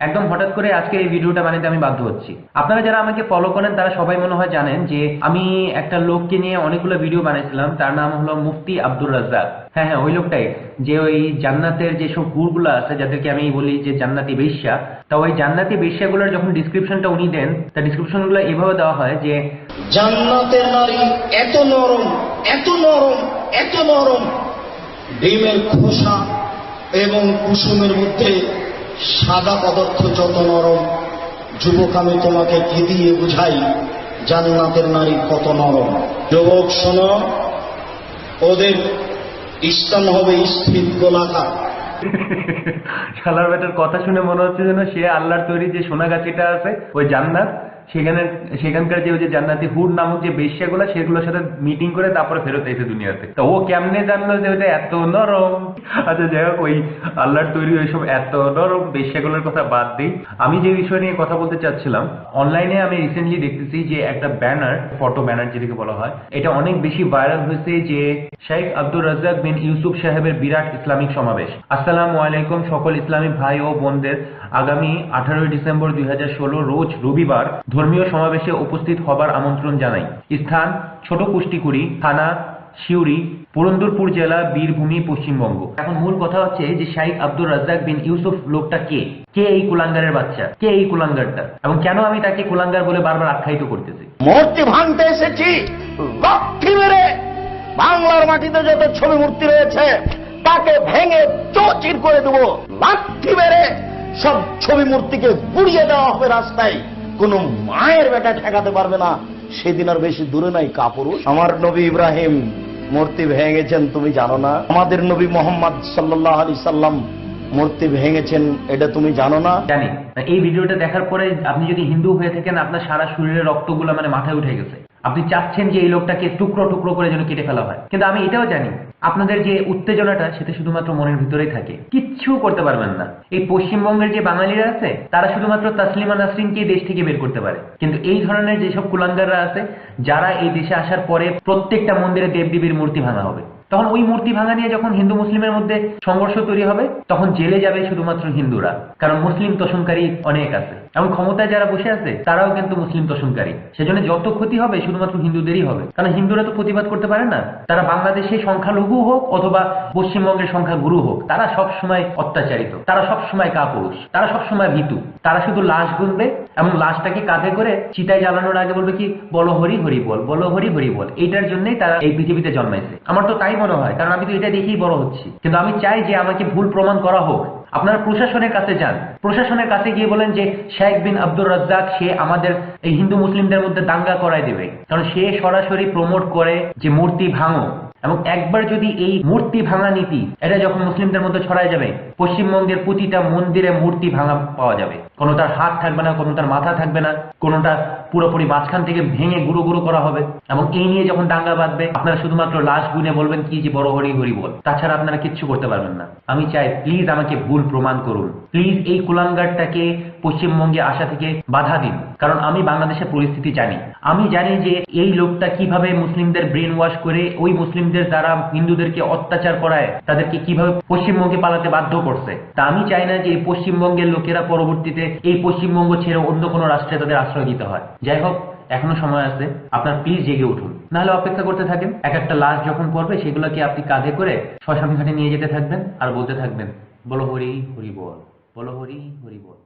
একদম হঠাৎ করে আজকে এই ভিডিওটা বানাতে আমি বাধ্য হচ্ছি। আপনারা যারা আমাকে ফলো করেন তারা সবাই মনে হয় জানেন যে আমি একটা লোককে নিয়ে অনেকগুলো ভিডিও বানাইছিলাম, তার নাম হলো মুফতি আব্দুর রাজ্জাক। হ্যাঁ হ্যাঁ, ওই লোকটাই, যে ওই জান্নাতের যেসব হুরগুলো আছে যাদেরকে আমি বলি যে জান্নাতি বেশ্যা, তা ওই জান্নাতি বেশ্যাগুলোর যখন ডিসক্রিপশনটা উনি দেন, তা ডিসক্রিপশনগুলো এভাবে দেওয়া হয় যে জান্নাতের নারী এত নরম, এত নরম, এত নরম, ডিমের খোসা এবং কুসুমের মধ্যে সাদা পদার্থ যত নরম। যুবক, আমি তোমাকে কি দিয়ে বুঝাই জান্নাতের নারী কত নরম? যুবক শোনো, ওদের স্থান হবে স্থির গোলাকার। শালার বেটার কথা শুনে মনে হচ্ছে যেন সে আল্লাহর তৈরি যে সোনাগাছিটা আছে ওই জান্নাত, সেখানকার যে ওই যে জান্নাতি হুর নামক যে বেশ্যাগুলো সেগুলোর সাথে মিটিং করে তারপরে ফেরত এসে দুনিয়াতে। তো ও কেমনে জানলো যে ওইটা এত নরম? আচ্ছা যাই হোক, ওই আল্লাহর তৈরি ওইসব এত নরম বেশ্যাগুলোর কথা বাদ দিই। আমি যে বিষয় নিয়ে কথা বলতে চাচ্ছিলাম, অনলাইনে আমি রিসেন্টলি দেখতেছি যে একটা ব্যানার, ফটো ব্যানার যেটাকে বলা হয়, এটা অনেক বেশি ভাইরাল হয়েছে যে শেখ আব্দুর রাজ্জাক বিন ইউসুফ সাহেবের বিরাট ইসলামিক সমাবেশ। আসসালামু আলাইকুম সকল ইসলামী ভাই ও বোনদের, আগামী 18 ডিসেম্বর 2016 রোজ রবিবার ধর্মীয় সমাবেশে উপস্থিত হবার আমন্ত্রণ জানাই। স্থান ছোট কুষ্টিকুড়ি, থানা শিউরি, পুরন্দরপুর জেলা, বীরভূমি, পশ্চিমবঙ্গ। এখন মূল কথা হচ্ছে যে শেখ আব্দুর রাজ্জাক বিন ইউসুফ লোকটা কে? কে এই কুলাঙ্গারের বাচ্চা? কে এই কুলাঙ্গারটা? এবং কেন আমি তাকে কুলাঙ্গার বলে বারবার আখ্যায়িত করতেছি? মূর্তি ভাঙতে এসেছি, লক্ষ্মী মেরে বাংলার মাটিতে যত ছবি মূর্তি রয়েছে তাকে ভেঙে চৌচির করে দেবো। লাঠি মেরে সব ছবি মূর্তিকে পুড়িয়ে দেওয়া হবে রাস্তায়। কোন মায়ের বেটা ঠেকাতে পারবে না। সেদিন আর বেশি দূরে নাই কাপুরুষ। আমার নবী ইব্রাহিম মূর্তি ভেঙেছেন, তুমি জানো না? আমাদের নবী মোহাম্মদ সাল্লাল্লাহু আলাইহি সাল্লাম মূর্তি ভেঙেছেন, এটা তুমি জানো না? জানি। এই ভিডিওটা দেখার পরে আপনি যদি হিন্দু হয়ে থাকেন, আপনার সারা শরীরের রক্তগুলো মাথায় উঠে গেছে। আপনি চাচ্ছেন যে এই লোকটাকে টুকরো টুকরো করে যেন কেটে ফেলা হয়। কিন্তু আমি এটাও জানি আপনাদের যে উত্তেজনাটা সেটা শুধুমাত্র মনের ভিতরেই থাকে, কিচ্ছু করতে পারবেন না। এই পশ্চিমবঙ্গের যে বাঙালিরা আছে তারা শুধুমাত্র তাসলিমা নাসরিনকে দেশ থেকে বের করতে পারে, কিন্তু এই ধরনের যেসব কুলাঙ্গাররা আছে যারা এই দেশে আসার পরে প্রত্যেকটা মন্দিরে দেবদেবীর মূর্তি ভাঙা হবে, তখন ওই মূর্তি ভাঙা নিয়ে যখন হিন্দু মুসলিমের মধ্যে সংঘর্ষ তৈরি হবে তখন জেলে যাবে শুধুমাত্র হিন্দুরা, কারণ মুসলিম তোষণকারী অনেক আছে এবং ক্ষমতায় যারা বসে আছে তারাও কিন্তু মুসলিম তোষণকারী। সেজন্য যত ক্ষতি হবে শুধুমাত্র হিন্দুদেরই হবে, কারণ হিন্দুরা তো প্রতিবাদ করতে পারে না। তারা বাংলাদেশে সংখ্যালঘু হোক অথবা পশ্চিমবঙ্গের সংখ্যাগুরু হোক, তারা সব সময় অত্যাচারিত, তারা সব সময় কাপুরুষ, তারা সব সময় ভীতু। তারা শুধু লাশ গুনবে এবং লাশটাকে কাঁধে করে চিতায় জ্বালানোর আগে বলবে কি, বলো হরি হরি বল, বলো হরি হরি বল। এইটার জন্যই তারা এই পৃথিবীতে জন্মাইছে। আমার তো তাই মনে হয়, কারণ আমি তো এটা দেখেই বড় হচ্ছি। কিন্তু আমি চাই যে আমাকে ভুল প্রমাণ করা হোক। আপনারা প্রশাসনের কাছে যান, প্রশাসনের কাছে গিয়ে বলেন যে শেখ বিন আব্দুর রাজ্জাক সে আমাদের এই হিন্দু মুসলিমদের মধ্যে দাঙ্গা করায় দেবে, কারণ সে সরাসরি প্রমোট করে যে মূর্তি ভাঙো। এবং একবার যদি এই মূর্তি ভাঙা নীতি এটা যখন মুসলিমদের মধ্যে ছড়ায় যাবে, পশ্চিমবঙ্গের প্রতিটা মন্দিরে মূর্তি ভাঙা পাওয়া যাবে। কোনো তার হাত থাকবে না, কোনো তার মাথা থাকবে না, কোনোটা পুরোপুরি মাঝখান থেকে ভেঙে গুঁড়ো গুঁড়ো করা হবে। এবং এই নিয়ে যখন দাঙ্গা বাঁধবে আপনারা শুধুমাত্র লাশ গুনে বলবেন কি যে বড় হরি হরি বল, তাছাড়া আপনারা কিচ্ছু করতে পারবেন না। আমি চাই প্লিজ আমাকে ভুল প্রমাণ করুন, প্লিজ এই কুলাঙ্গারটাকে পশ্চিমবঙ্গে আসা থেকে বাধা দিন, কারণ আমি বাংলাদেশের পরিস্থিতি জানি। আমি জানি যে এই লোকটা কিভাবে মুসলিমদের ব্রেন ওয়াশ করে ওই মুসলিমদের দ্বারা হিন্দুদেরকে অত্যাচার করায় তাদেরকে কিভাবে পশ্চিমবঙ্গে পালাতে বাধ্য করছে। তা আমি চাই না যে এই পশ্চিমবঙ্গের লোকেরা পরবর্তীতে এই পশ্চিমবঙ্গ ছেড়ে অন্য কোনো রাষ্ট্রে তাদের আশ্রয় দিতে হয়। যাই হোক, এখনো সময় আছে, আপনার প্লিজ জেগে উঠুন, নাহলে অপেক্ষা করতে থাকেন। এক একটা লাশ যখন পড়বে সেগুলোকে আপনি কাঁধে করে শ্মশান ঘাটে নিয়ে যেতে থাকবেন আর বলতে থাকবেন বলো হরি হরি বল, বলো হরি হরি বল।